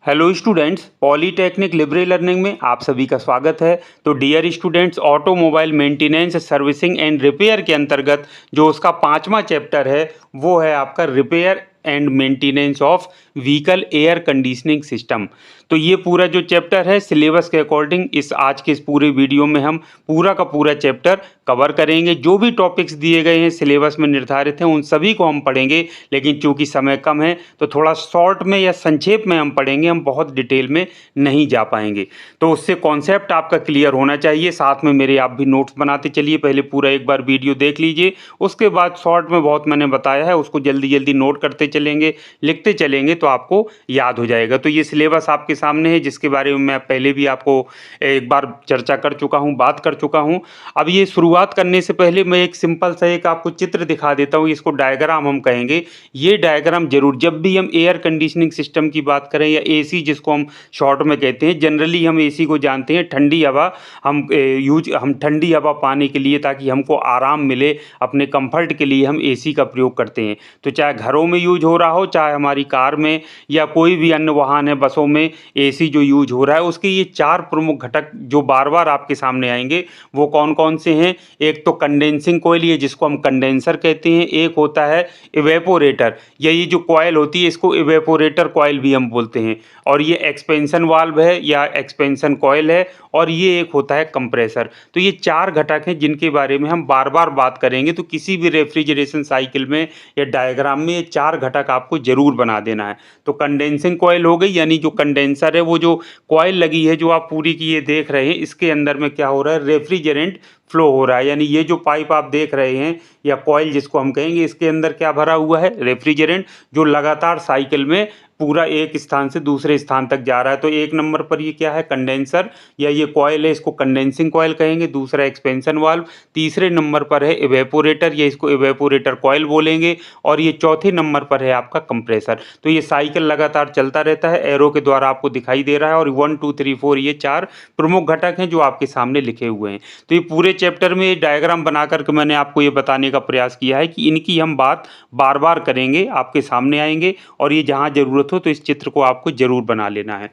Hello students, polytechnic Libre Learning में आप सभी का स्वागत है। तो dear students, automobile maintenance servicing and repair के अंतर्गत जो उसका 5वां चैप्टर है वो है आपका repair and maintenance of vehicle air conditioning system. तो ये पूरा जो चैप्टर है सिलेबस के अकॉर्डिंग आज के इस पूरे वीडियो में हम पूरा का पूरा चैप्टर कवर करेंगे। जो भी टॉपिक्स दिए गए हैं सिलेबस में निर्धारित हैं उन सभी को हम पढ़ेंगे, लेकिन चूंकि समय कम है तो थोड़ा शॉर्ट में या संक्षेप में हम पढ़ेंगे, हम बहुत डिटेल में नहीं जा पाएंगे। तो उससे कॉन्सेप्ट आपका क्लियर होना चाहिए। साथ में मेरे आप भी नोट्स बनाते चलिए। पहले पूरा एक बार वीडियो देख लीजिए, उसके बाद शॉर्ट में बहुत मैंने बताया है उसको जल्दी जल्दी नोट करते चलेंगे, लिखते चलेंगे तो आपको याद हो जाएगा। तो ये सिलेबस आपके सामने है जिसके बारे में मैं पहले भी आपको एक बार चर्चा कर चुका हूँ, बात कर चुका हूँ। अब ये शुरुआत करने से पहले मैं एक सिंपल सा एक आपको चित्र दिखा देता हूँ। इसको डायग्राम हम कहेंगे। ये डायग्राम जरूर, जब भी हम एयर कंडीशनिंग सिस्टम की बात करें या एसी जिसको हम शॉर्ट में कहते हैं, जनरली हम एसी को जानते हैं ठंडी हवा, हम ठंडी हवा पाने के लिए ताकि हमको आराम मिले, अपने कंफर्ट के लिए हम एसी का प्रयोग करते हैं। तो चाहे घरों में यूज हो रहा हो, चाहे हमारी कार में या कोई भी अन्य वाहन है, बसों में एसी जो यूज हो रहा है, उसके ये 4 प्रमुख घटक जो बार बार आपके सामने आएंगे वो कौन कौन से हैं। एक तो कंडेंसिंग कॉइल, ये जिसको हम कंडेंसर कहते हैं। एक होता है इवेपोरेटर, या ये जो कॉइल होती है इसको इवेपोरेटर कॉइल भी हम बोलते हैं। और ये एक्सपेंशन वाल्व है या एक्सपेंशन कॉइल है। और ये एक होता है कंप्रेसर। तो ये 4 घटक हैं जिनके बारे में हम बार बार बात करेंगे। तो किसी भी रेफ्रिजरेशन साइकिल में या डायग्राम में ये 4 घटक आपको जरूर बना देना है। तो कंडेंसिंग कॉइल हो गई, यानी जो कंडेंसर है, वो जो कॉइल लगी है जो आप पूरी की ये देख रहे हैं, इसके अंदर में क्या हो रहा है, रेफ्रिजरेंट फ्लो हो रहा है। यानी ये जो पाइप आप देख रहे हैं या कॉइल जिसको हम कहेंगे, इसके अंदर क्या भरा हुआ है, रेफ्रिजरेंट, जो लगातार साइकिल में पूरा एक स्थान से दूसरे स्थान तक जा रहा है। तो एक नंबर पर ये क्या है, कंडेंसर या ये कॉइल है, इसको कंडेंसिंग कॉइल कहेंगे। दूसरा एक्सपेंशन वाल्व। तीसरे नंबर पर है इवेपोरेटर, या इसको इवेपोरेटर कॉइल बोलेंगे। और ये चौथे नंबर पर है आपका कंप्रेसर। तो ये साइकिल लगातार चलता रहता है, एरो के द्वारा आपको दिखाई दे रहा है। और 1 2 3 4 ये 4 प्रमुख घटक हैं जो आपके सामने लिखे हुए हैं। तो ये पूरे चैप्टर में ये डायग्राम बना करके मैंने आपको ये बताने का प्रयास किया है कि इनकी हम बात बार बार करेंगे, आपके सामने आएंगे। और ये जहाँ जरूरत हो तो इस चित्र को आपको जरूर बना लेना है।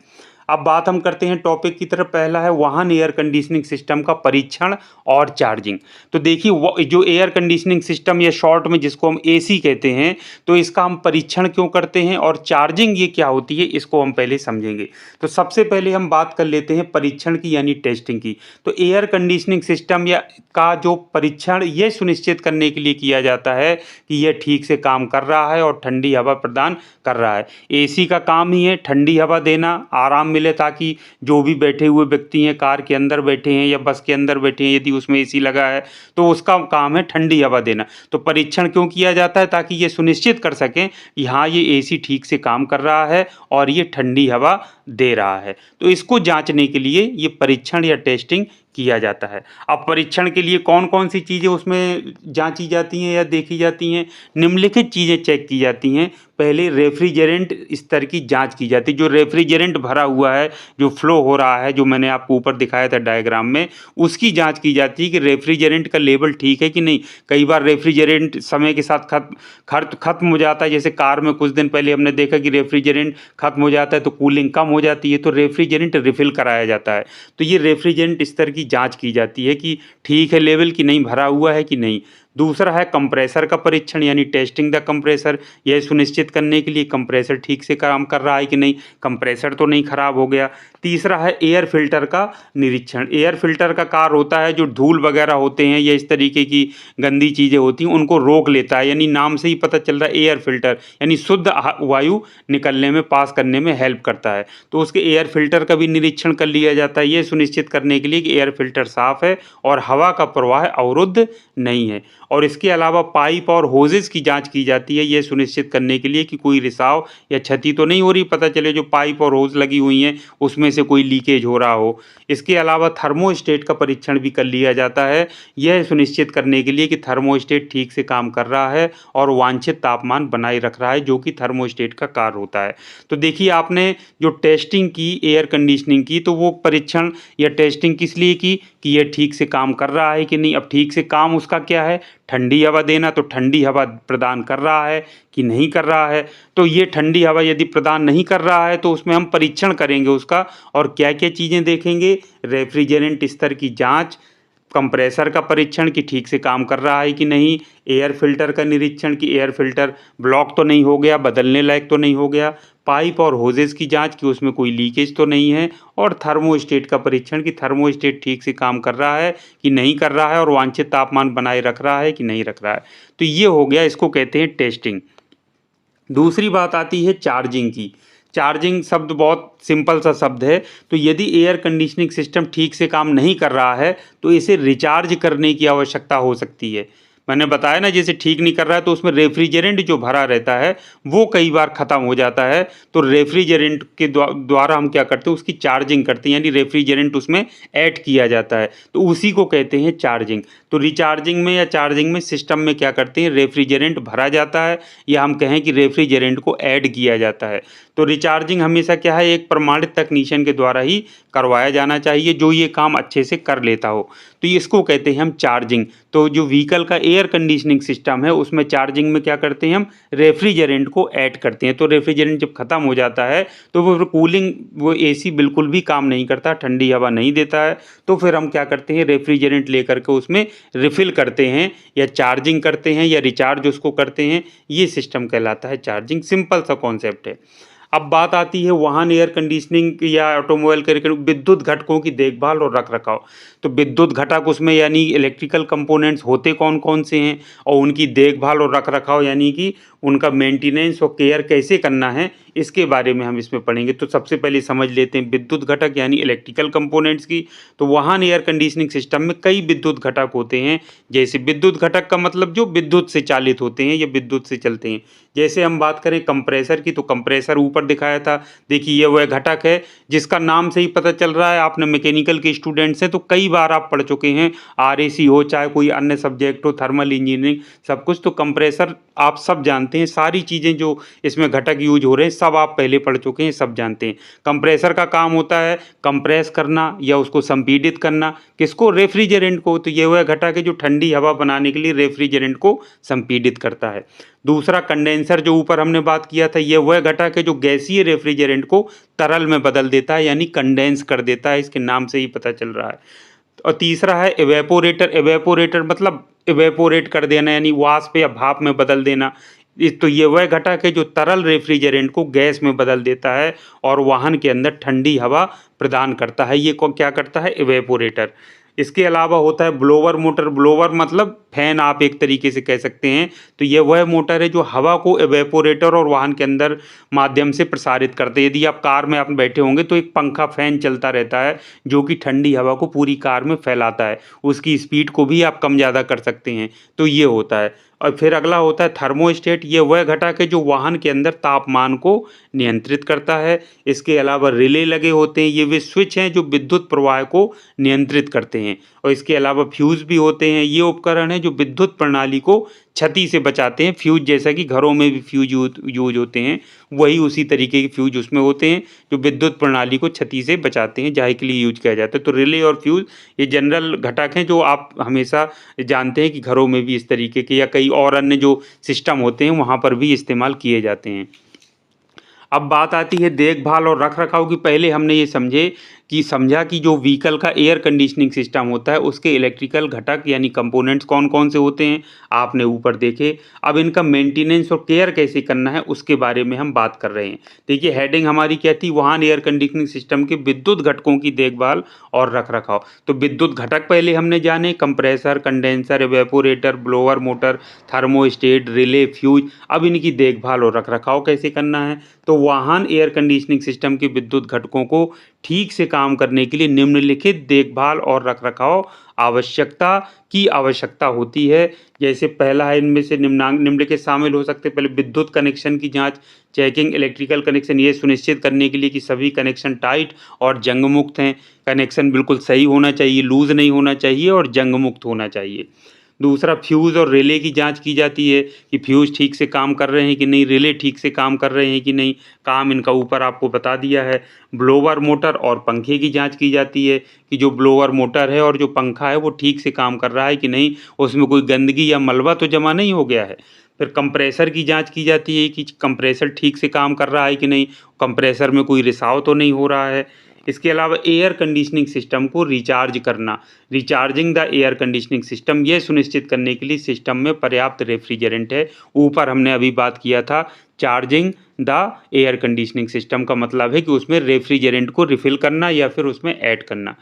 अब बात हम करते हैं टॉपिक की तरफ। पहला है वाहन एयर कंडीशनिंग सिस्टम का परीक्षण और चार्जिंग। तो देखिए, जो एयर कंडीशनिंग सिस्टम या शॉर्ट में जिसको हम एसी कहते हैं, तो इसका हम परीक्षण क्यों करते हैं और चार्जिंग ये क्या होती है, इसको हम पहले समझेंगे। तो सबसे पहले हम बात कर लेते हैं परीक्षण की, यानी टेस्टिंग की। तो एयर कंडीशनिंग सिस्टम या का जो परीक्षण ये सुनिश्चित करने के लिए किया जाता है कि यह ठीक से काम कर रहा है और ठंडी हवा प्रदान कर रहा है। एसी का काम ही है ठंडी हवा देना, आराम मिले, ताकि जो भी बैठे हुए व्यक्ति हैं, कार के अंदर बैठे हैं या बस के अंदर बैठे हैं, यदि उसमें एसी लगा है तो उसका काम है ठंडी हवा देना। तो परीक्षण क्यों किया जाता है, ताकि ये सुनिश्चित कर सकें कि हाँ, ये एसी ठीक से काम कर रहा है और ये ठंडी हवा दे रहा है। तो इसको जांचने के लिए ये परीक्षण या टेस्टिंग किया जाता है। अब परीक्षण के लिए कौन कौन सी चीज़ें उसमें जांची जाती हैं या देखी जाती हैं, निम्नलिखित चीज़ें चेक की जाती हैं। पहले रेफ्रिजरेंट स्तर की जांच की जाती है। जो रेफ्रिजरेंट भरा हुआ है, जो फ्लो हो रहा है, जो मैंने आपको ऊपर दिखाया था डायग्राम में, उसकी जांच की जाती है कि रेफ्रिजरेंट का लेवल ठीक है कि नहीं। कई बार रेफ्रिजरेंट समय के साथ खत्म हो जाता है। जैसे कार में कुछ दिन पहले हमने देखा कि रेफ्रिजरेंट खत्म हो जाता है तो कूलिंग कम हो जाती है, तो रेफ्रिजरेंट रिफिल कराया जाता है। तो ये रेफ्रिजरेंट स्तर की जांच की जाती है कि ठीक है लेवल कि नहीं, भरा हुआ है कि नहीं। दूसरा है कंप्रेसर का परीक्षण, यानी टेस्टिंग द कंप्रेसर। यह सुनिश्चित करने के लिए कंप्रेसर ठीक से काम कर रहा है कि नहीं, कंप्रेसर तो नहीं खराब हो गया। तीसरा है एयर फिल्टर का निरीक्षण। एयर फिल्टर का कार्य होता है जो धूल वगैरह होते हैं या इस तरीके की गंदी चीज़ें होती हैं उनको रोक लेता है। यानी नाम से ही पता चल रहा है एयर फिल्टर, यानी शुद्ध वायु निकलने में, पास करने में हेल्प करता है। तो उसके एयर फिल्टर का भी निरीक्षण कर लिया जाता है, ये सुनिश्चित करने के लिए कि एयर फिल्टर साफ है और हवा का प्रवाह अवरुद्ध नहीं है। और इसके अलावा पाइप और होजेस की जांच की जाती है, यह सुनिश्चित करने के लिए कि कोई रिसाव या क्षति तो नहीं हो रही। पता चले जो पाइप और होज लगी हुई हैं उसमें से कोई लीकेज हो रहा हो। इसके अलावा थर्मोस्टेट का परीक्षण भी कर लिया जाता है, यह सुनिश्चित करने के लिए कि थर्मोस्टेट ठीक से काम कर रहा है और वांछित तापमान बनाए रख रहा है, जो कि थर्मोस्टेट का कार्य होता है। तो देखिए, आपने जो टेस्टिंग की एयर कंडीशनिंग की, तो वो परीक्षण या टेस्टिंग किस लिए की कि यह ठीक से काम कर रहा है कि नहीं। अब ठीक से काम उसका क्या है, ठंडी हवा देना, तो ठंडी हवा प्रदान कर रहा है कि नहीं कर रहा है। तो ये ठंडी हवा यदि प्रदान नहीं कर रहा है तो उसमें हम परीक्षण करेंगे उसका, और क्या क्या चीज़ें देखेंगे, रेफ्रिजरेंट स्तर की जाँच, कंप्रेसर का परीक्षण कि ठीक से काम कर रहा है कि नहीं, एयर फिल्टर का निरीक्षण कि एयर फिल्टर ब्लॉक तो नहीं हो गया, बदलने लायक तो नहीं हो गया, पाइप और होजेस की जांच कि उसमें कोई लीकेज तो नहीं है, और थर्मोस्टेट का परीक्षण कि थर्मोस्टेट ठीक से काम कर रहा है कि नहीं कर रहा है और वांछित तापमान बनाए रख रहा है कि नहीं रख रहा है। तो ये हो गया, इसको कहते हैं टेस्टिंग। दूसरी बात आती है चार्जिंग की। चार्जिंग शब्द बहुत सिंपल सा शब्द है। तो यदि एयर कंडीशनिंग सिस्टम ठीक से काम नहीं कर रहा है तो इसे रिचार्ज करने की आवश्यकता हो सकती है। मैंने बताया ना, जैसे ठीक नहीं कर रहा है तो उसमें रेफ्रिजरेंट जो भरा रहता है वो कई बार ख़त्म हो जाता है, तो रेफ्रिजरेंट के द्वारा हम क्या करते हैं, उसकी चार्जिंग करते हैं, यानी रेफ्रिजरेंट उसमें ऐड किया जाता है, तो उसी को कहते हैं चार्जिंग। तो रिचार्जिंग में या चार्जिंग में सिस्टम में क्या करते हैं, रेफ्रिजरेंट भरा जाता है या हम कहें कि रेफ्रिजरेंट को ऐड किया जाता है। तो रिचार्जिंग हमेशा क्या है, एक प्रमाणित तकनीशियन के द्वारा ही करवाया जाना चाहिए जो ये काम अच्छे से कर लेता हो, तो इसको कहते हैं हम चार्जिंग। तो जो व्हीकल का एयर कंडीशनिंग सिस्टम है उसमें चार्जिंग में क्या करते हैं, हम रेफ्रिजरेंट को ऐड करते हैं। तो रेफ्रिजरेंट जब ख़त्म हो जाता है तो वो कूलिंग, वो एसी बिल्कुल भी काम नहीं करता, ठंडी हवा नहीं देता है, तो फिर हम क्या करते हैं, रेफ्रिजरेंट लेकर के उसमें रिफ़िल करते हैं या चार्जिंग करते हैं या रिचार्ज उसको करते हैं। ये सिस्टम कहलाता है चार्जिंग। सिंपल सा कॉन्सेप्ट है। अब बात आती है वाहन एयर कंडीशनिंग या ऑटोमोबाइल के विद्युत घटकों की देखभाल और रखरखाव। तो विद्युत घटक उसमें यानी इलेक्ट्रिकल कंपोनेंट्स होते कौन कौन से हैं और उनकी देखभाल और रखरखाव यानी कि उनका मेंटेनेंस और केयर कैसे करना है, इसके बारे में हम इसमें पढ़ेंगे। तो सबसे पहले समझ लेते हैं विद्युत घटक यानी इलेक्ट्रिकल कंपोनेंट्स की। तो वाहन एयर कंडीशनिंग सिस्टम में कई विद्युत घटक होते हैं। जैसे विद्युत घटक का मतलब जो विद्युत से चालित होते हैं या विद्युत से चलते हैं। जैसे हम बात करें कंप्रेसर की, तो कंप्रेसर ऊपर दिखाया था, देखिए ये वह घटक है जिसका नाम से ही पता चल रहा है, आपने मैकेनिकल के स्टूडेंट्स हैं तो कई बार आप पढ़ चुके हैं, RAC हो चाहे कोई अन्य सब्जेक्ट हो, थर्मल इंजीनियरिंग सब कुछ, तो कंप्रेसर आप सब जानते हैं। सारी चीज़ें जो इसमें घटक यूज हो रहे हैं सब आप पहले पढ़ चुके हैं, सब जानते हैं। कंप्रेसर का काम होता है कंप्रेस करना या उसको संपीड़ित करना, किसको, रेफ्रिजरेंट को। तो ये वह घटक है जो ठंडी हवा बनाने के लिए रेफ्रिजरेंट को संपीड़ित करता है। दूसरा कंडेंसर, जो ऊपर हमने बात किया था, ये वह घटक है जो गैसीय रेफ्रिजरेंट को तरल में बदल देता है यानी कंडेंस कर देता है, इसके नाम से ही पता चल रहा है। और तीसरा है एवेपोरेटर। एवेपोरेटर मतलब एवेपोरेट कर देना यानी वाष्प या भाप में बदल देना। तो ये वह घटक है जो तरल रेफ्रिजरेंट को गैस में बदल देता है और वाहन के अंदर ठंडी हवा प्रदान करता है। ये को क्या करता है, एवेपोरेटर। इसके अलावा होता है ब्लोवर मोटर। ब्लोवर मतलब फैन, आप एक तरीके से कह सकते हैं। तो ये वह मोटर है जो हवा को एवेपोरेटर और वाहन के अंदर माध्यम से प्रसारित करते हैं। यदि आप कार में आप बैठे होंगे तो एक पंखा, फैन चलता रहता है जो कि ठंडी हवा को पूरी कार में फैलाता है, उसकी स्पीड को भी आप कम ज़्यादा कर सकते हैं। तो ये होता है। और फिर अगला होता है थर्मोस्टेट। ये वह घटक है जो वाहन के अंदर तापमान को नियंत्रित करता है। इसके अलावा रिले लगे होते हैं, ये वे स्विच हैं जो विद्युत प्रवाह को नियंत्रित करते हैं। और इसके अलावा फ्यूज़ भी होते हैं। ये उपकरण हैं जो विद्युत प्रणाली को क्षति से बचाते हैं। फ्यूज जैसा कि घरों में भी फ्यूज यूज होते हैं, वही उसी तरीके के फ्यूज उसमें होते हैं जो विद्युत प्रणाली को क्षति से बचाते हैं, जाहे के लिए यूज किया जाता है। तो रिले और फ्यूज ये जनरल घटक हैं जो आप हमेशा जानते हैं कि घरों में भी इस तरीके के या कई और अन्य जो सिस्टम होते हैं वहाँ पर भी इस्तेमाल किए जाते हैं। अब बात आती है देखभाल और रखरखाव की। पहले हमने ये समझा कि जो व्हीकल का एयर कंडीशनिंग सिस्टम होता है उसके इलेक्ट्रिकल घटक यानी कंपोनेंट्स कौन कौन से होते हैं, आपने ऊपर देखे। अब इनका मेंटेनेंस और केयर कैसे करना है उसके बारे में हम बात कर रहे हैं। देखिए हेडिंग हमारी क्या थी, वाहन एयर कंडीशनिंग सिस्टम के विद्युत घटकों की देखभाल और रखरखाव। तो विद्युत घटक पहले हमने जाने, compressor, condenser, evaporator, blower motor, thermostat, relay, fuse. अब इनकी देखभाल और रखरखाव कैसे करना है। तो वाहन एयर कंडीशनिंग सिस्टम के विद्युत घटकों को ठीक से काम करने के लिए निम्नलिखित देखभाल और रखरखाव आवश्यकता होती है। जैसे पहला है, इनमें से निम्नलिखित शामिल हो सकते हैं। पहले विद्युत कनेक्शन की जांच, चेकिंग इलेक्ट्रिकल कनेक्शन, ये सुनिश्चित करने के लिए कि सभी कनेक्शन टाइट और जंग मुक्त हैं। कनेक्शन बिल्कुल सही होना चाहिए, लूज नहीं होना चाहिए और जंग मुक्त होना चाहिए। दूसरा फ्यूज़ और रिले की जांच की जाती है कि फ्यूज़ ठीक से काम कर रहे हैं कि नहीं, रिले ठीक से काम कर रहे हैं कि नहीं, काम इनका ऊपर आपको बता दिया है। ब्लोअर मोटर और पंखे की जांच की जाती है कि जो ब्लोअर मोटर है और जो पंखा है वो ठीक से काम कर रहा है कि नहीं, उसमें कोई गंदगी या मलबा तो जमा नहीं हो गया है। फिर कंप्रेसर की जांच की जाती है कि कंप्रेसर ठीक से काम कर रहा है कि नहीं, कंप्रेसर में कोई रिसाव तो नहीं हो रहा है। इसके अलावा एयर कंडीशनिंग सिस्टम को रिचार्ज करना, recharging the air conditioning system, ये सुनिश्चित करने के लिए सिस्टम में पर्याप्त रेफ्रिजरेंट है। ऊपर हमने अभी बात किया था charging the air conditioning system का मतलब है कि उसमें रेफ्रिजरेंट को रिफ़िल करना या फिर उसमें ऐड करना।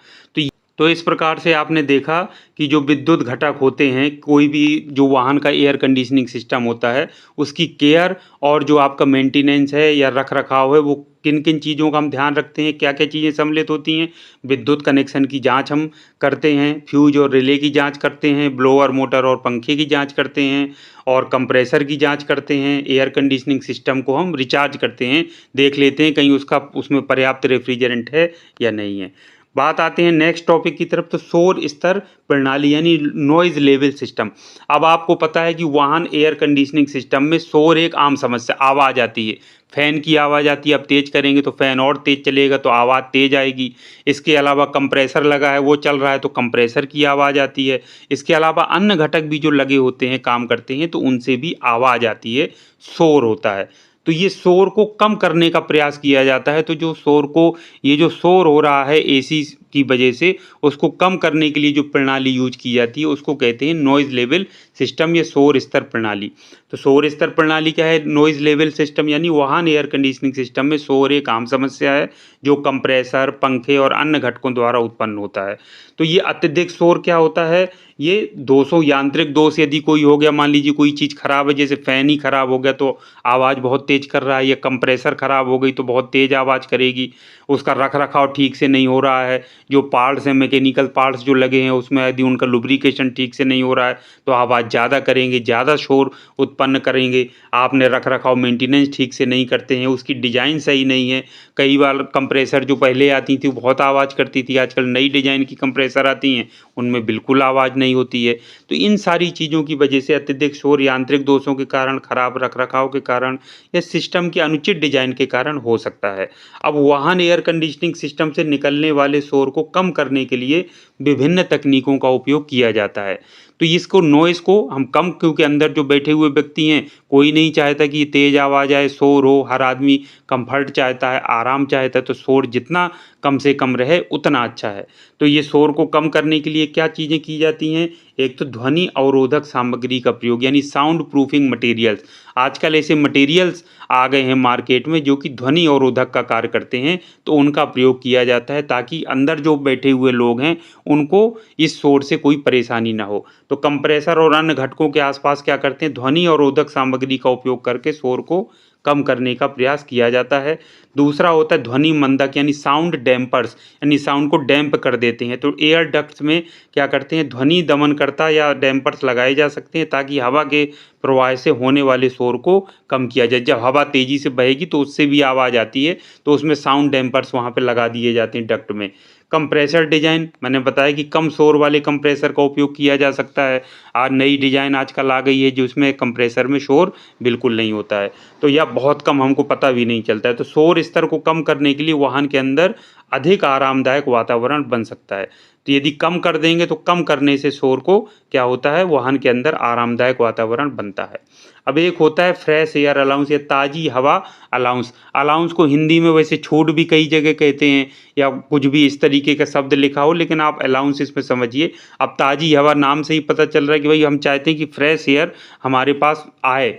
तो इस प्रकार से आपने देखा कि जो विद्युत घटक होते हैं, कोई भी जो वाहन का एयर कंडीशनिंग सिस्टम होता है, उसकी केयर और जो आपका मेंटेनेंस है या रख-रखाव है, वो किन-किन चीज़ों का हम ध्यान रखते हैं, क्या-क्या चीज़ें सम्मिलित होती हैं। विद्युत कनेक्शन की जाँच हम करते हैं, फ्यूज़ और रिले की जाँच करते हैं, ब्लोअर मोटर और पंखे की जाँच करते हैं और कंप्रेसर की जाँच करते हैं। एयर कंडीशनिंग सिस्टम को हम रिचार्ज करते हैं, देख लेते हैं कहीं उसमें पर्याप्त रेफ्रिजरेंट है या नहीं है। बात आते हैं नेक्स्ट टॉपिक की तरफ, तो शोर स्तर प्रणाली यानी नॉइज़ लेवल सिस्टम। अब आपको पता है कि वाहन एयर कंडीशनिंग सिस्टम में शोर एक आम समस्या, आवाज़ आती है। फ़ैन की आवाज़ आती है, आप तेज़ करेंगे तो फ़ैन और तेज़ चलेगा तो आवाज़ तेज़ आएगी। इसके अलावा कंप्रेसर लगा है, वो चल रहा है तो कंप्रेसर की आवाज़ आती है। इसके अलावा अन्य घटक भी जो लगे होते हैं, काम करते हैं, तो उनसे भी आवाज़ आती है, शोर होता है। तो ये शोर को कम करने का प्रयास किया जाता है। तो ये जो शोर हो रहा है एसी की वजह से, उसको कम करने के लिए जो प्रणाली यूज़ की जाती है, उसको कहते हैं नॉइज़ लेवल सिस्टम या शोर स्तर प्रणाली। तो शोर स्तर प्रणाली क्या है? नॉइज़ लेवल सिस्टम यानी वाहन एयर कंडीशनिंग सिस्टम में शोर एक आम समस्या है, जो कंप्रेसर, पंखे और अन्य घटकों द्वारा उत्पन्न होता है। तो ये अत्यधिक शोर क्या होता है? ये दोषों, यांत्रिक दोष यदि कोई हो गया, मान लीजिए कोई चीज़ खराब है, जैसे फ़ैन ही खराब हो गया तो आवाज़ बहुत तेज़ कर रहा है, या कंप्रेसर खराब हो गई तो बहुत तेज़ आवाज़ करेगी। उसका रख-रखाव ठीक से नहीं हो रहा है, जो पार्ट्स हैं, मैकेनिकल पार्ट्स जो लगे हैं, उसमें यदि उनका लुब्रिकेशन ठीक से नहीं हो रहा है, तो आवाज़ ज़्यादा करेंगे, ज़्यादा शोर उत्पन्न करेंगे। आपने रख-रखाव, मेंटेनेंस ठीक से नहीं करते हैं, उसकी डिज़ाइन सही नहीं है। कई बार कंप्रेसर जो पहले आती थी, वो बहुत आवाज़ करती थी, आजकल नई डिज़ाइन की कंप्रेसर आती हैं, उनमें बिल्कुल आवाज़ नहीं होती है। तो इन सारी चीज़ों की वजह से अत्यधिक शोर यांत्रिक दोषों के कारण, खराब रख-रखाव के कारण या सिस्टम की अनुचित डिज़ाइन के कारण हो सकता है। अब वाहन एयर कंडीशनिंग सिस्टम से निकलने वाले शोर को कम करने के लिए विभिन्न तकनीकों का उपयोग किया जाता है। तो इसको नॉइज़ को हम कम, क्योंकि अंदर जो बैठे हुए व्यक्ति हैं, कोई नहीं चाहता कि तेज़ आवाज़ आए, शोर हो, हर आदमी कम्फ़र्ट चाहता है, आराम चाहता है, तो शोर जितना कम से कम रहे उतना अच्छा है। तो ये शोर को कम करने के लिए क्या चीज़ें की जाती हैं? एक तो ध्वनि अवरोधक सामग्री का प्रयोग यानी साउंड प्रूफिंग मटेरियल्स। आजकल ऐसे मटेरियल्स आ गए हैं मार्केट में जो कि ध्वनि अवरोधक का कार्य करते हैं, तो उनका प्रयोग किया जाता है ताकि अंदर जो बैठे हुए लोग हैं, उनको इस शोर से कोई परेशानी ना हो। तो कंप्रेसर और अन्य घटकों के आसपास क्या करते हैं, ध्वनि अवरोधक सामग्री का उपयोग करके शोर को कम करने का प्रयास किया जाता है। दूसरा होता है ध्वनि मंदक यानी साउंड डैम्पर्स, यानी साउंड को डैम्प कर देते हैं। तो एयर डक्ट्स में क्या करते हैं, ध्वनि दमनकर्ता या डैम्पर्स लगाए जा सकते हैं ताकि हवा के प्रवाह से होने वाले शोर को कम किया जाए। जब हवा तेज़ी से बहेगी तो उससे भी आवाज़ आती है, तो उसमें साउंड डैम्पर्स वहाँ पे लगा दिए जाते हैं डक्ट में। कंप्रेसर डिज़ाइन, मैंने बताया कि कम शोर वाले कंप्रेसर का उपयोग किया जा सकता है। आज नई डिज़ाइन आजकल आ गई है जिसमें कंप्रेसर में शोर बिल्कुल नहीं होता है, तो या बहुत कम, हमको पता भी नहीं चलता है। तो शोर स्तर को कम करने के लिए वाहन के अंदर अधिक आरामदायक वातावरण बन सकता है। तो यदि कम कर देंगे तो कम करने से शोर को क्या होता है, वाहन के अंदर आरामदायक वातावरण बनता है। अब एक होता है फ्रेश एयर अलाउंस या ताज़ी हवा अलाउंस। अलाउंस को हिंदी में वैसे छूट भी कई जगह कहते हैं या कुछ भी इस तरीके का शब्द लिखा हो, लेकिन आप अलाउंस इसमें समझिए। अब ताज़ी हवा नाम से ही पता चल रहा है कि भाई हम चाहते हैं कि फ्रेश एयर हमारे पास आए,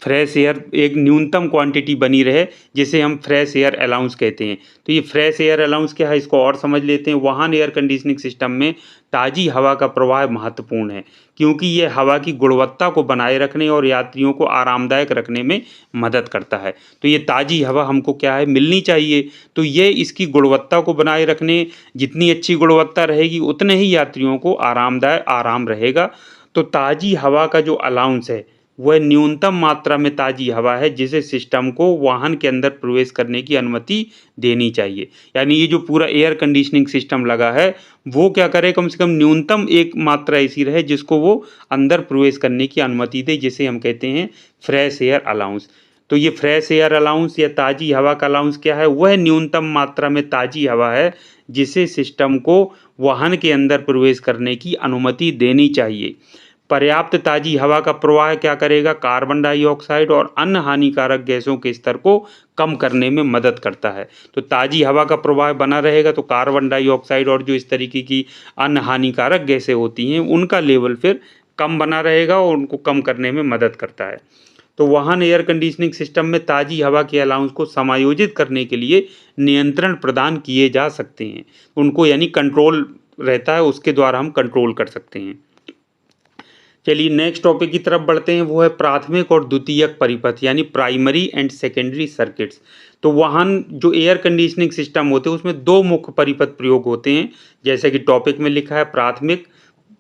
फ्रेश एयर एक न्यूनतम क्वांटिटी बनी रहे, जिसे हम फ्रेश एयर अलाउंस कहते हैं। तो ये फ्रेश एयर अलाउंस क्या है, इसको और समझ लेते हैं। वाहन एयर कंडीशनिंग सिस्टम में ताज़ी हवा का प्रवाह महत्वपूर्ण है, क्योंकि ये हवा की गुणवत्ता को बनाए रखने और यात्रियों को आरामदायक रखने में मदद करता है। तो ये ताज़ी हवा हमको क्या है, मिलनी चाहिए। तो ये इसकी गुणवत्ता को बनाए रखने, जितनी अच्छी गुणवत्ता रहेगी उतने ही यात्रियों को आराम रहेगा। तो ताज़ी हवा का जो अलाउंस है, वह न्यूनतम मात्रा में ताज़ी हवा है जिसे सिस्टम को वाहन के अंदर प्रवेश करने की अनुमति देनी चाहिए। यानी ये जो पूरा एयर कंडीशनिंग सिस्टम लगा है वो क्या करे, कम से कम न्यूनतम एक मात्रा ऐसी रहे जिसको वो अंदर प्रवेश करने की अनुमति दे, जिसे हम कहते हैं फ्रेश एयर अलाउंस। तो ये फ्रेश एयर अलाउंस या ताज़ी हवा का अलाउंस क्या है, वह न्यूनतम मात्रा में ताज़ी हवा है जिसे सिस्टम को वाहन के अंदर प्रवेश करने की अनुमति देनी चाहिए। पर्याप्त ताज़ी हवा का प्रवाह क्या करेगा, कार्बन डाइऑक्साइड और अन्य हानिकारक गैसों के स्तर को कम करने में मदद करता है। तो ताज़ी हवा का प्रवाह बना रहेगा तो कार्बन डाइऑक्साइड और जो इस तरीके की अन्य हानिकारक गैसें होती हैं उनका लेवल फिर कम बना रहेगा और उनको कम करने में मदद करता है। तो वाहन एयर कंडीशनिंग सिस्टम में ताज़ी हवा के अलाउंस को समायोजित करने के लिए नियंत्रण प्रदान किए जा सकते हैं, उनको यानी कंट्रोल रहता है, उसके द्वारा हम कंट्रोल कर सकते हैं। चलिए नेक्स्ट टॉपिक की तरफ बढ़ते हैं, वो है प्राथमिक और द्वितीयक परिपथ यानी प्राइमरी एंड सेकेंडरी सर्किट्स। तो वाहन जो एयर कंडीशनिंग सिस्टम होते हैं उसमें दो मुख्य परिपथ प्रयोग होते हैं, जैसे कि टॉपिक में लिखा है प्राथमिक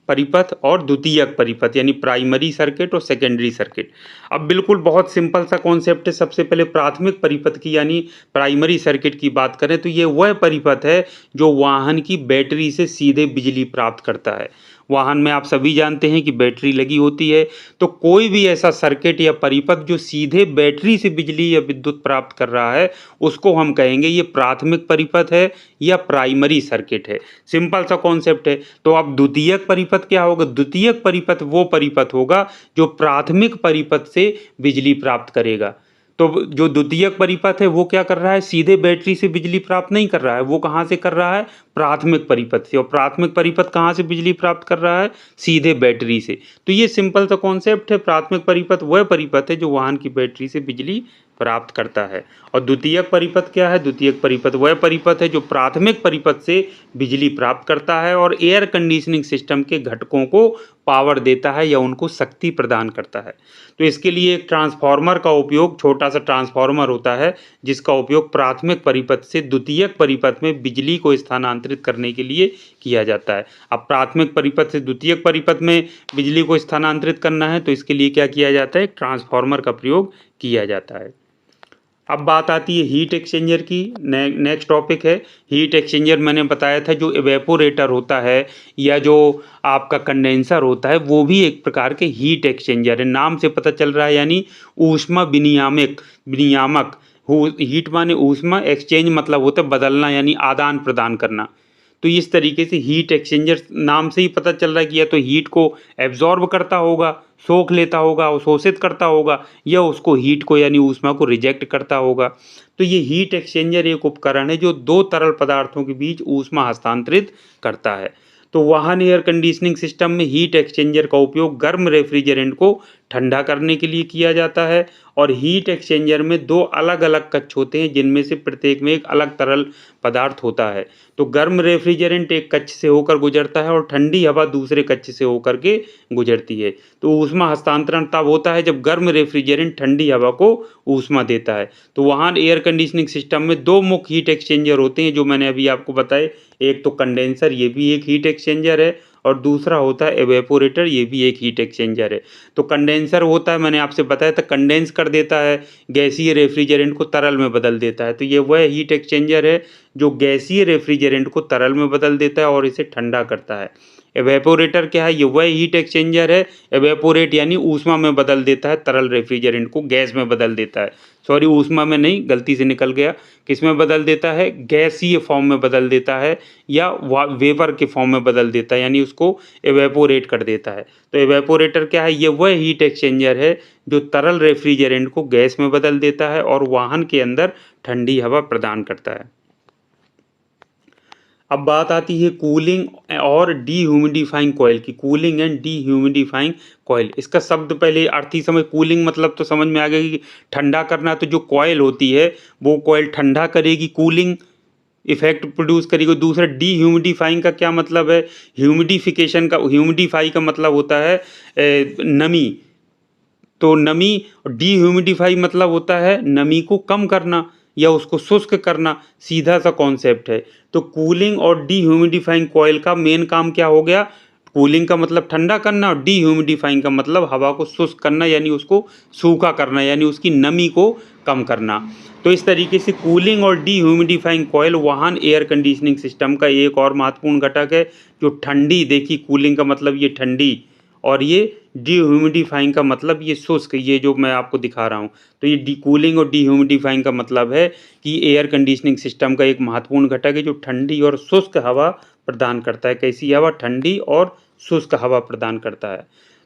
परिपथ और द्वितीयक परिपथ यानी प्राइमरी सर्किट और सेकेंडरी सर्किट। अब बिल्कुल बहुत सिंपल सा कॉन्सेप्ट है। सबसे पहले प्राथमिक परिपथ की यानी प्राइमरी सर्किट की बात करें तो ये वह परिपथ है जो वाहन की बैटरी से सीधे बिजली प्राप्त करता है। वाहन में आप सभी जानते हैं कि बैटरी लगी होती है, तो कोई भी ऐसा सर्किट या परिपथ जो सीधे बैटरी से बिजली या विद्युत प्राप्त कर रहा है उसको हम कहेंगे ये प्राथमिक परिपथ है या प्राइमरी सर्किट है। सिंपल सा कॉन्सेप्ट है। तो अब द्वितीयक परिपथ क्या होगा, द्वितीयक परिपथ वो परिपथ होगा जो प्राथमिक परिपथ से बिजली प्राप्त करेगा। तो जो द्वितीयक परिपथ है वो क्या कर रहा है, सीधे बैटरी से बिजली प्राप्त नहीं कर रहा है, वो कहाँ से कर रहा है, प्राथमिक परिपथ से। और प्राथमिक परिपथ कहाँ से बिजली प्राप्त कर रहा है, सीधे बैटरी से। तो ये सिंपल सा कॉन्सेप्ट है। प्राथमिक परिपथ वह परिपथ है जो वाहन की बैटरी से बिजली प्राप्त करता है। और द्वितीयक परिपथ क्या है, द्वितीयक परिपथ वह परिपथ है जो प्राथमिक परिपथ से बिजली प्राप्त करता है और एयर कंडीशनिंग सिस्टम के घटकों को पावर देता है या उनको शक्ति प्रदान करता है। तो इसके लिए एक ट्रांसफार्मर का उपयोग, छोटा सा ट्रांसफार्मर होता है जिसका उपयोग प्राथमिक परिपथ से द्वितीयक परिपथ में बिजली को स्थानांतरित करने के लिए किया जाता है। अब प्राथमिक परिपथ से द्वितीयक परिपथ में बिजली को स्थानांतरित करना है तो इसके लिए क्या किया जाता है, ट्रांसफार्मर का प्रयोग किया जाता है। अब बात आती है हीट एक्सचेंजर की। नेक्स्ट टॉपिक है हीट एक्सचेंजर। मैंने बताया था जो इवेपोरेटर होता है या जो आपका कंडेंसर होता है वो भी एक प्रकार के हीट एक्सचेंजर है, नाम से पता चल रहा है। यानी ऊष्मा विनियामक हीट माने ऊष्मा, एक्सचेंज मतलब होता है बदलना यानी आदान प्रदान करना। तो इस तरीके से हीट एक्सचेंजर नाम से ही पता चल रहा है कि या तो हीट को एब्जॉर्ब करता होगा, सोख लेता होगा, अवशोषित करता होगा, या उसको हीट को यानी ऊष्मा को रिजेक्ट करता होगा। तो ये हीट एक्सचेंजर एक उपकरण है जो दो तरल पदार्थों के बीच ऊष्मा हस्तांतरित करता है। तो वाहन एयर कंडीशनिंग सिस्टम में हीट एक्सचेंजर का उपयोग गर्म रेफ्रिजरेंट को ठंडा करने के लिए किया जाता है। और हीट एक्सचेंजर में दो अलग अलग कक्ष होते हैं जिनमें से प्रत्येक में एक अलग तरल पदार्थ होता है। तो गर्म रेफ्रिजरेंट एक कक्ष से होकर गुजरता है और ठंडी हवा दूसरे कक्ष से होकर के गुजरती है। तो ऊष्मा हस्तांतरण तब होता है जब गर्म रेफ्रिजरेंट ठंडी हवा को ऊष्मा देता है। तो वहाँ एयर कंडीशनिंग सिस्टम में दो मुख्य हीट एक्सचेंजर होते हैं जो मैंने अभी आपको बताए। एक तो कंडेंसर, ये भी एक हीट एक्सचेंजर है, और दूसरा होता है एवेपोरेटर, ये भी एक हीट एक्सचेंजर है। तो कंडेंसर होता है, मैंने आपसे बताया था, कंडेंस कर देता है गैसीय रेफ्रिजरेंट को तरल में बदल देता है। तो ये वह हीट एक्सचेंजर है जो गैसीय रेफ्रिजरेंट को तरल में बदल देता है और इसे ठंडा करता है। एवेपोरेटर क्या है, ये वह हीट एक्सचेंजर है, एवेपोरेट यानी ऊष्मा में बदल देता है तरल रेफ्रिजरेंट को, गैस में बदल देता है। सॉरी, ऊष्मा में नहीं, गलती से निकल गया। किस में बदल देता है, गैसीय फॉर्म में बदल देता है या वेपर के फॉर्म में बदल देता है, यानी उसको एवेपोरेट कर देता है। तो एवेपोरेटर क्या है, ये वह हीट एक्सचेंजर है जो तरल रेफ्रिजरेंट को गैस में बदल देता है और वाहन के अंदर ठंडी हवा प्रदान करता है। अब बात आती है कूलिंग और डीह्यूमिडिफाइंग कॉइल की। कूलिंग एंड डीह्यूमिडिफाइंग कॉइल, इसका शब्द पहले अर्थ ही समझ। कूलिंग मतलब तो समझ में आ गया कि ठंडा करना। तो जो कॉइल होती है वो कॉइल ठंडा करेगी, कूलिंग इफेक्ट प्रोड्यूस करेगी। दूसरा डीह्यूमिडिफाइंग का क्या मतलब है, ह्यूमिडिफिकेशन का, ह्यूमिडिफाई का मतलब होता है नमी। तो नमी, डीह्यूमिडिफाई मतलब होता है नमी को कम करना या उसको शुष्क करना, सीधा सा कॉन्सेप्ट है। तो कूलिंग और डीह्यूमिडिफाइंग कॉइल का मेन काम क्या हो गया, कूलिंग का मतलब ठंडा करना और डीह्यूमिडिफाइंग का मतलब हवा को शुष्क करना, यानी उसको सूखा करना, यानी उसकी नमी को कम करना। तो इस तरीके से कूलिंग और डीह्यूमिडिफाइंग कॉइल वाहन एयर कंडीशनिंग सिस्टम का एक और महत्वपूर्ण घटक है। जो ठंडी, देखिए कूलिंग का मतलब ये ठंडी और ये डीह्यूमिडिफाइंग का मतलब ये शुष्क, ये जो मैं आपको दिखा रहा हूँ। तो ये डी कूलिंग और डीह्यूमिडिफाइंग का मतलब है कि एयर कंडीशनिंग सिस्टम का एक महत्वपूर्ण घटक है जो ठंडी और शुष्क हवा प्रदान करता है। कैसी हवा? ठंडी और शुष्क हवा प्रदान करता है।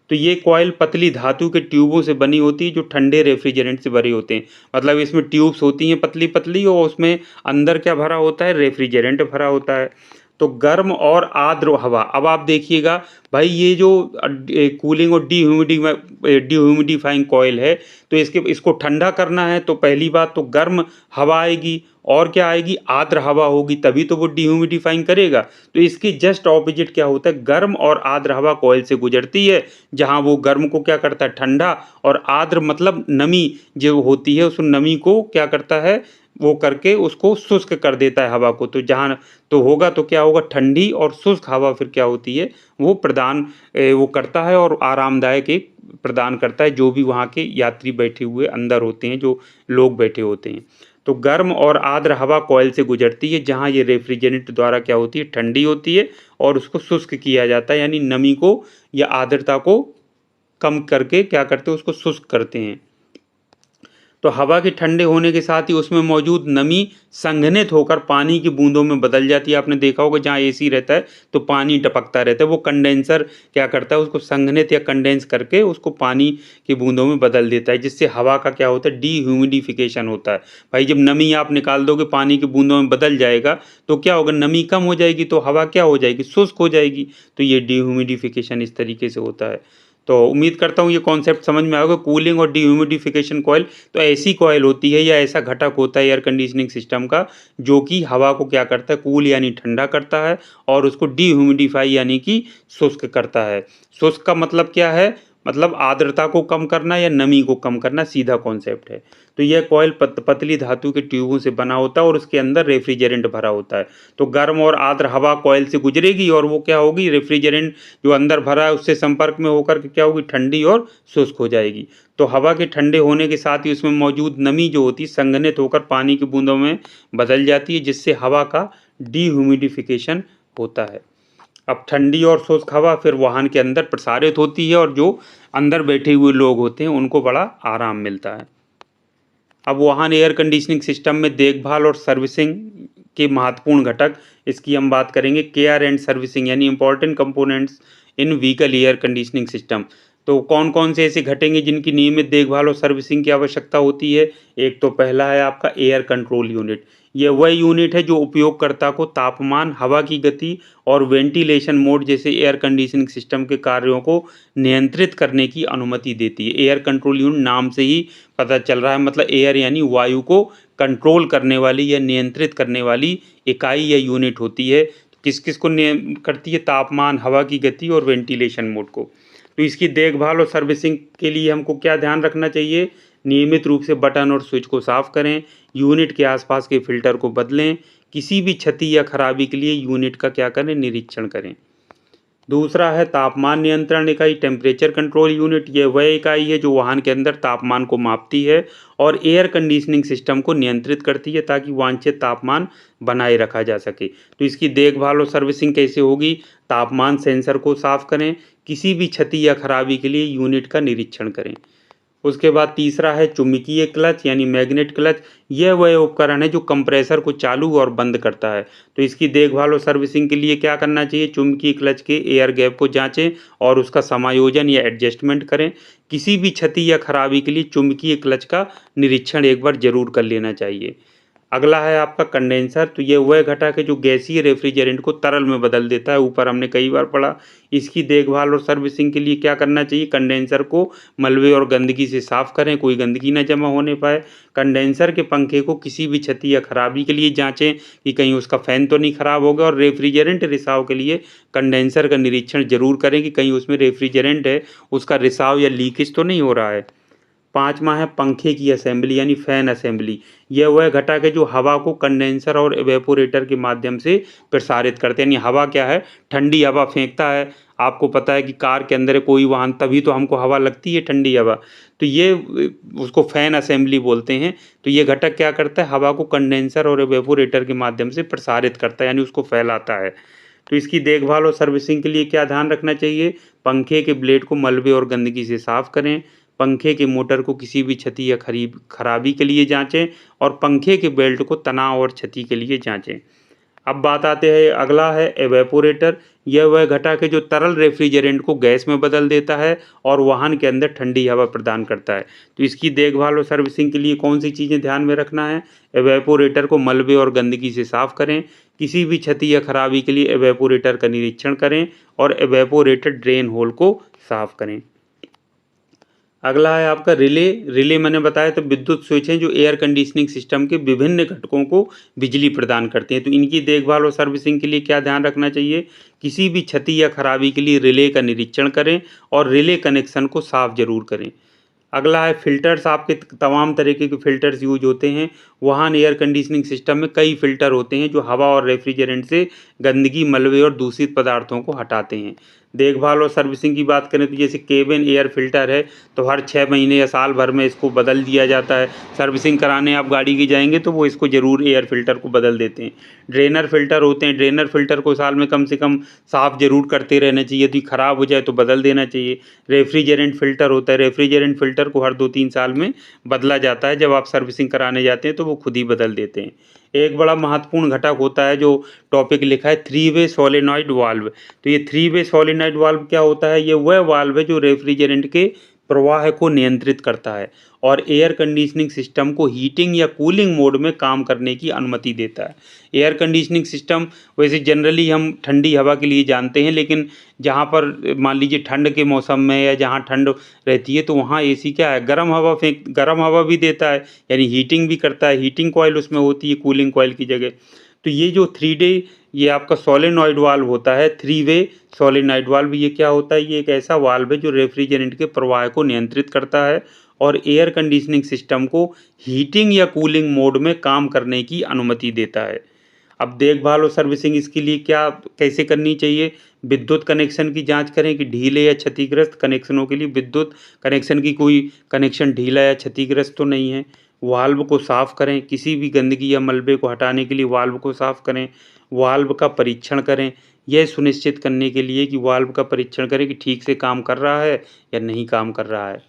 तो ये कॉइल पतली धातु के ट्यूबों से बनी होती है जो ठंडे रेफ्रिजरेंट से भरे होते हैं। मतलब इसमें ट्यूब्स होती हैं पतली पतली और उसमें अंदर क्या भरा होता है? रेफ्रिजरेंट भरा होता है। तो गर्म और आर्द्र हवा, अब आप देखिएगा भाई ये जो कूलिंग और डीह्यूमिडिफाइंग कॉइल है, तो इसको ठंडा करना है तो पहली बात तो गर्म हवा आएगी और क्या आएगी? आर्द्र हवा होगी, तभी तो वो डीह्यूमिडिफाइंग करेगा। तो इसकी जस्ट ऑपोजिट क्या होता है? गर्म और आर्द्र हवा कॉइल से गुजरती है, जहाँ वो गर्म को क्या करता है? ठंडा, और आर्द्र मतलब नमी जो होती है उस नमी को क्या करता है? वो करके उसको शुष्क कर देता है हवा को। तो जहाँ तो होगा तो क्या होगा? ठंडी और शुष्क हवा फिर क्या होती है? वो प्रदान वो करता है और आरामदायक एक प्रदान करता है जो भी वहाँ के यात्री बैठे हुए अंदर होते हैं, जो लोग बैठे होते हैं। तो गर्म और आर्द्र हवा कॉइल से गुजरती है, जहाँ ये रेफ्रिजरेंट द्वारा क्या होती है? ठंडी होती है और उसको शुष्क किया जाता है, यानी नमी को या आर्द्रता को कम करके क्या करते हैं? उसको शुष्क करते हैं। तो हवा के ठंडे होने के साथ ही उसमें मौजूद नमी संघनित होकर पानी की बूंदों में बदल जाती है। आपने देखा होगा जहाँ एसी रहता है तो पानी टपकता रहता है, वो कंडेंसर क्या करता है? उसको संघनित या कंडेंस करके उसको पानी की बूंदों में बदल देता है, जिससे हवा का क्या होता है? डीह्यूमिडिफिकेशन होता है। भाई जब नमी आप निकाल दोगे पानी की बूंदों में बदल जाएगा तो क्या होगा? नमी कम हो जाएगी तो हवा क्या हो जाएगी? शुष्क हो जाएगी। तो ये डीह्यूमिडिफिकेशन इस तरीके से होता है। तो उम्मीद करता हूँ ये कॉन्सेप्ट समझ में आएगा। कूलिंग और डीह्यूमिडिफिकेशन कॉइल तो ऐसी कॉइल होती है या ऐसा घटक होता है एयर कंडीशनिंग सिस्टम का जो कि हवा को क्या करता है? कूल यानी ठंडा करता है और उसको डीह्यूमिडिफाई यानी कि शुष्क करता है। शुष्क का मतलब क्या है? मतलब आर्द्रता को कम करना या नमी को कम करना, सीधा कॉन्सेप्ट है। तो यह कॉइल पतली धातु के ट्यूबों से बना होता है और उसके अंदर रेफ्रिजरेंट भरा होता है। तो गर्म और आर्द्र हवा कॉइल से गुजरेगी और वो क्या होगी? रेफ्रिजरेंट जो अंदर भरा है उससे संपर्क में होकर के क्या होगी? ठंडी और शुष्क हो जाएगी। तो हवा के ठंडे होने के साथ ही उसमें मौजूद नमी जो होती है संघनित होकर पानी की बूंदों में बदल जाती है, जिससे हवा का डीह्यूमिडिफिकेशन होता है। अब ठंडी और शुष्क हवा फिर वाहन के अंदर प्रसारित होती है और जो अंदर बैठे हुए लोग होते हैं उनको बड़ा आराम मिलता है। अब वाहन एयर कंडीशनिंग सिस्टम में देखभाल और सर्विसिंग के महत्वपूर्ण घटक, इसकी हम बात करेंगे। केयर एंड सर्विसिंग यानी important components in vehicle air conditioning system. तो कौन कौन से ऐसे घटेंगे जिनकी नियमित देखभाल और सर्विसिंग की आवश्यकता होती है? एक तो पहला है आपका एयर कंट्रोल यूनिट। यह वह यूनिट है जो उपयोगकर्ता को तापमान, हवा की गति और वेंटिलेशन मोड जैसे एयर कंडीशनिंग सिस्टम के कार्यों को नियंत्रित करने की अनुमति देती है। एयर कंट्रोल यूनिट नाम से ही पता चल रहा है, मतलब एयर यानी वायु को कंट्रोल करने वाली या नियंत्रित करने वाली इकाई या यूनिट होती है। किस किस को करती है? तापमान, हवा की गति और वेंटिलेशन मोड को। तो इसकी देखभाल और सर्विसिंग के लिए हमको क्या ध्यान रखना चाहिए? नियमित रूप से बटन और स्विच को साफ करें, यूनिट के आसपास के फिल्टर को बदलें, किसी भी क्षति या खराबी के लिए यूनिट का क्या करें? निरीक्षण करें। दूसरा है तापमान नियंत्रण इकाई, टेम्परेचर कंट्रोल यूनिट। ये वह इकाई है जो वाहन के अंदर तापमान को मापती है और एयर कंडीशनिंग सिस्टम को नियंत्रित करती है ताकि वांछित तापमान बनाए रखा जा सके। तो इसकी देखभाल और सर्विसिंग कैसे होगी? तापमान सेंसर को साफ करें, किसी भी क्षति या खराबी के लिए यूनिट का निरीक्षण करें। उसके बाद तीसरा है चुंबकीय क्लच यानी मैग्नेट क्लच। यह वह उपकरण है जो कंप्रेसर को चालू और बंद करता है। तो इसकी देखभाल और सर्विसिंग के लिए क्या करना चाहिए? चुंबकीय क्लच के एयर गैप को जांचें और उसका समायोजन या एडजस्टमेंट करें। किसी भी क्षति या खराबी के लिए चुंबकीय क्लच का निरीक्षण एक बार जरूर कर लेना चाहिए। अगला है आपका कंडेंसर। तो ये वह घटक है जो गैसीय रेफ्रिजरेंट को तरल में बदल देता है, ऊपर हमने कई बार पढ़ा। इसकी देखभाल और सर्विसिंग के लिए क्या करना चाहिए? कंडेंसर को मलबे और गंदगी से साफ करें, कोई गंदगी न जमा होने पाए। कंडेंसर के पंखे को किसी भी क्षति या खराबी के लिए जांचें कि कहीं उसका फैन तो नहीं खराब होगा, और रेफ्रिजरेंट रिसाव के लिए कंडेंसर का निरीक्षण जरूर करें कि कहीं उसमें रेफ्रिजरेंट है उसका रिसाव या लीकेज तो नहीं हो रहा है। पाँचवा है पंखे की असेंबली यानी फैन असेंबली। यह वह घटक है जो हवा को कंडेंसर और एवेपोरेटर के माध्यम से प्रसारित करते हैं। यानी हवा क्या है? ठंडी हवा फेंकता है आपको पता है कि कार के अंदर है कोई वाहन, तभी तो हमको हवा लगती है, ठंडी हवा। तो ये उसको फ़ैन असेंबली बोलते हैं। तो ये घटक क्या करता है, हवा को कंडेंसर और इवेपोरेटर के माध्यम से प्रसारित करता है, यानी उसको फैलाता है। तो इसकी देखभाल और सर्विसिंग के लिए क्या ध्यान रखना चाहिए, पंखे के ब्लेड को मलबे और गंदगी से साफ़ करें, पंखे के मोटर को किसी भी क्षति या खराबी के लिए जांचें, और पंखे के बेल्ट को तनाव और क्षति के लिए जांचें। अब बात आते हैं, अगला है एवेपोरेटर। यह वह घटक है जो तरल रेफ्रिजरेंट को गैस में बदल देता है और वाहन के अंदर ठंडी हवा प्रदान करता है। तो इसकी देखभाल और सर्विसिंग के लिए कौन सी चीज़ें ध्यान में रखना है, एवेपोरेटर को मलबे और गंदगी से साफ़ करें, किसी भी क्षति या खराबी के लिए एवेपोरेटर का निरीक्षण करें, और एवेपोरेटर ड्रेन होल को साफ़ करें। अगला है आपका रिले। रिले मैंने बताया तो विद्युत स्विचें जो एयर कंडीशनिंग सिस्टम के विभिन्न घटकों को बिजली प्रदान करती हैं। तो इनकी देखभाल और सर्विसिंग के लिए क्या ध्यान रखना चाहिए, किसी भी क्षति या खराबी के लिए रिले का निरीक्षण करें और रिले कनेक्शन को साफ जरूर करें। अगला है फ़िल्टर्स। आपके तमाम तरीके के फ़िल्टर्स यूज होते हैं। वाहन एयर कंडीशनिंग सिस्टम में कई फ़िल्टर होते हैं जो हवा और रेफ्रिजरेंट से गंदगी, मलबे और दूषित पदार्थों को हटाते हैं। देखभाल और सर्विसिंग की बात करें तो जैसे केबिन एयर फ़िल्टर है, तो हर 6 महीने या साल भर में इसको बदल दिया जाता है। सर्विसिंग कराने आप गाड़ी की जाएंगे तो वो इसको ज़रूर एयर फ़िल्टर को बदल देते हैं। ड्रेनर फ़िल्टर होते हैं, ड्रेनर फ़िल्टर को साल में कम से कम साफ़ ज़रूर करते रहना चाहिए, यदि ख़राब हो जाए तो बदल देना चाहिए। रेफ्रिजरेंट फ़िल्टर होता है, रेफ्रिजरेंट फ़िल्टर को हर 2-3 साल में बदला जाता है। जब आप सर्विसिंग कराने जाते हैं तो वो खुद ही बदल देते हैं। एक बड़ा महत्वपूर्ण घटक होता है जो टॉपिक लिखा है, 3 वे सोलेनॉइड वाल्व। तो ये 3 वे सोलेनॉइड वाल्व क्या होता है, ये वह वाल्व है जो रेफ्रिजरेंट के प्रवाह को नियंत्रित करता है और एयर कंडीशनिंग सिस्टम को हीटिंग या कूलिंग मोड में काम करने की अनुमति देता है। एयर कंडीशनिंग सिस्टम वैसे जनरली हम ठंडी हवा के लिए जानते हैं, लेकिन जहाँ पर मान लीजिए ठंड के मौसम में या जहाँ ठंड रहती है तो वहाँ एसी क्या है, गर्म हवा भी देता है, यानी हीटिंग भी करता है। हीटिंग कॉइल उसमें होती है कूलिंग कॉइल की जगह। तो ये जो 3 डे ये आपका सोलेनॉइड वाल्व होता है, 3 वे सोलेनॉइड वाल्व, ये क्या होता है, ये एक ऐसा वाल्व है जो रेफ्रिजरेंट के प्रवाह को नियंत्रित करता है और एयर कंडीशनिंग सिस्टम को हीटिंग या कूलिंग मोड में काम करने की अनुमति देता है। अब देखभाल और सर्विसिंग इसके लिए क्या कैसे करनी चाहिए, विद्युत कनेक्शन की जांच करें कि ढीले या क्षतिग्रस्त कनेक्शनों के लिए विद्युत कनेक्शन की कोई कनेक्शन ढीला या क्षतिग्रस्त तो नहीं है। वाल्व को साफ़ करें, किसी भी गंदगी या मलबे को हटाने के लिए वाल्व को साफ़ करें। वाल्व का परीक्षण करें, यह सुनिश्चित करने के लिए कि वाल्व का परीक्षण करें कि ठीक से काम कर रहा है या नहीं काम कर रहा है।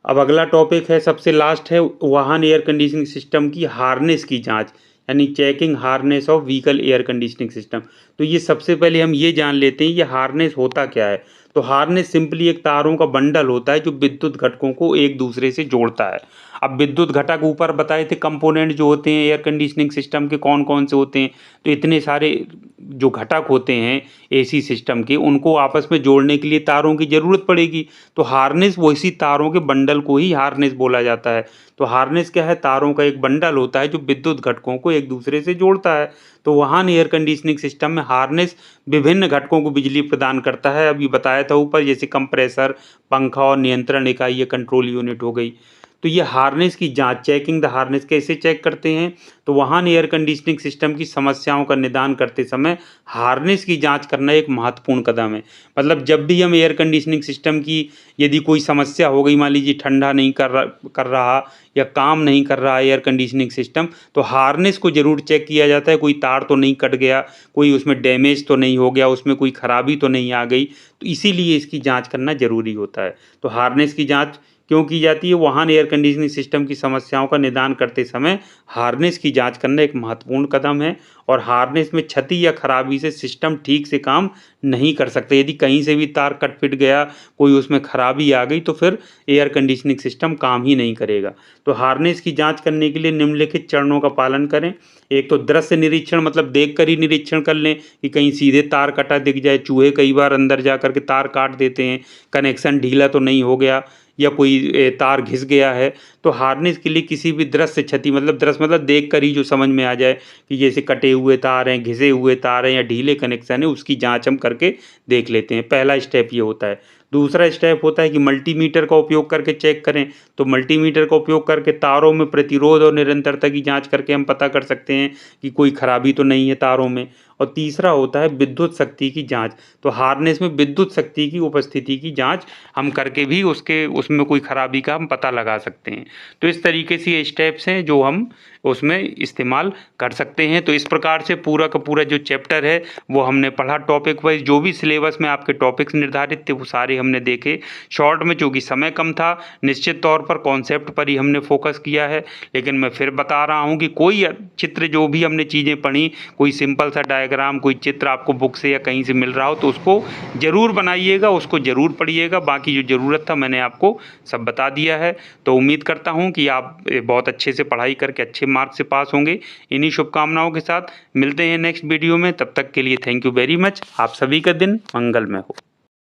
अब अगला टॉपिक है, सबसे लास्ट है, वाहन एयर कंडीशनिंग सिस्टम की हार्नेस की जांच, यानी checking harness of vehicle air conditioning system. तो ये सबसे पहले हम ये जान लेते हैं ये हार्नेस होता क्या है। तो हार्नेस सिंपली एक तारों का बंडल होता है जो विद्युत घटकों को एक दूसरे से जोड़ता है। अब विद्युत घटक ऊपर बताए थे कंपोनेंट जो होते हैं एयर कंडीशनिंग सिस्टम के कौन कौन से होते हैं, तो इतने सारे जो घटक होते हैं एसी सिस्टम के, उनको आपस में जोड़ने के लिए तारों की ज़रूरत पड़ेगी। तो हार्नेस वैसी तारों के बंडल को ही हार्नेस बोला जाता है। तो हार्नेस क्या है, तारों का एक बंडल होता है जो विद्युत घटकों को एक दूसरे से जोड़ता है। तो वाहन एयर कंडीशनिंग सिस्टम में हार्नेस विभिन्न घटकों को बिजली प्रदान करता है। अभी बताया था ऊपर, जैसे कंप्रेसर, पंखा और नियंत्रण इकाई या कंट्रोल यूनिट हो गई। तो ये हार्नेस की जांच, चेकिंग द हार्नेस, कैसे चेक करते हैं, तो वाहन एयर कंडीशनिंग सिस्टम की समस्याओं का निदान करते समय हार्नेस की जांच करना एक महत्वपूर्ण कदम है। मतलब जब भी हम एयर कंडीशनिंग सिस्टम की यदि कोई समस्या हो गई, मान लीजिए ठंडा नहीं कर रहा या काम नहीं कर रहा है एयर कंडीशनिंग सिस्टम, तो हार्नेस को ज़रूर चेक किया जाता है, कोई तार तो नहीं कट गया, कोई उसमें डैमेज तो नहीं हो गया, उसमें कोई खराबी तो नहीं आ गई। तो इसीलिए इसकी जाँच करना ज़रूरी होता है। तो हार्नेस की जाँच क्यों की जाती है, वाहन एयर कंडीशनिंग सिस्टम की समस्याओं का निदान करते समय हार्नेस की जांच करना एक महत्वपूर्ण कदम है। और हार्नेस में क्षति या खराबी से सिस्टम ठीक से काम नहीं कर सकते। यदि कहीं से भी तार कट पिट गया, कोई उसमें खराबी आ गई, तो फिर एयर कंडीशनिंग सिस्टम काम ही नहीं करेगा। तो हार्नेस की जांच करने के लिए निम्नलिखित चरणों का पालन करें। एक तो दृश्य निरीक्षण, मतलब देख कर ही निरीक्षण कर लें कि कहीं सीधे तार कटा दिख जाए। चूहे कई बार अंदर जा कर के तार काट देते हैं, कनेक्शन ढीला तो नहीं हो गया या कोई तार घिस गया है। तो हार्नेस के लिए किसी भी दृश्य क्षति, मतलब दृश्य मतलब देख कर ही जो समझ में आ जाए कि जैसे कटे हुए तार हैं, घिसे हुए तार हैं या ढीले कनेक्शन है, उसकी जांच हम करके देख लेते हैं। पहला स्टेप ये होता है। दूसरा स्टेप होता है कि मल्टीमीटर का उपयोग करके चेक करें। तो मल्टीमीटर का उपयोग करके तारों में प्रतिरोध और निरंतरता की जांच करके हम पता कर सकते हैं कि कोई खराबी तो नहीं है तारों में। और तीसरा होता है विद्युत शक्ति की जांच। तो हार्नेस में विद्युत शक्ति की उपस्थिति की जांच हम करके भी उसमें कोई खराबी का हम पता लगा सकते हैं। तो इस तरीके से ये स्टेप्स हैं जो हम उसमें इस्तेमाल कर सकते हैं। तो इस प्रकार से पूरा का पूरा जो चैप्टर है वो हमने पढ़ा टॉपिक वाइज। जो भी सिलेबस में आपके टॉपिक्स निर्धारित थे वो सारे हमने देखे शॉर्ट में, चूँकि समय कम था। निश्चित तौर पर कॉन्सेप्ट पर ही हमने फोकस किया है, लेकिन मैं फिर बता रहा हूँ कि कोई चित्र जो भी हमने चीज़ें पढ़ी, कोई सिंपल सा डायग्राम, कोई चित्र आपको बुक से या कहीं से मिल रहा हो तो उसको ज़रूर बनाइएगा, उसको ज़रूर पढ़िएगा। बाकी जो ज़रूरत था मैंने आपको सब बता दिया है। तो उम्मीद करता हूँ कि आप बहुत अच्छे से पढ़ाई करके अच्छे मार्क्स से पास होंगे। इन्हीं शुभकामनाओं के साथ मिलते हैं नेक्स्ट वीडियो में। तब तक के लिए थैंक यू वेरी मच। आप सभी का दिन मंगलमय हो।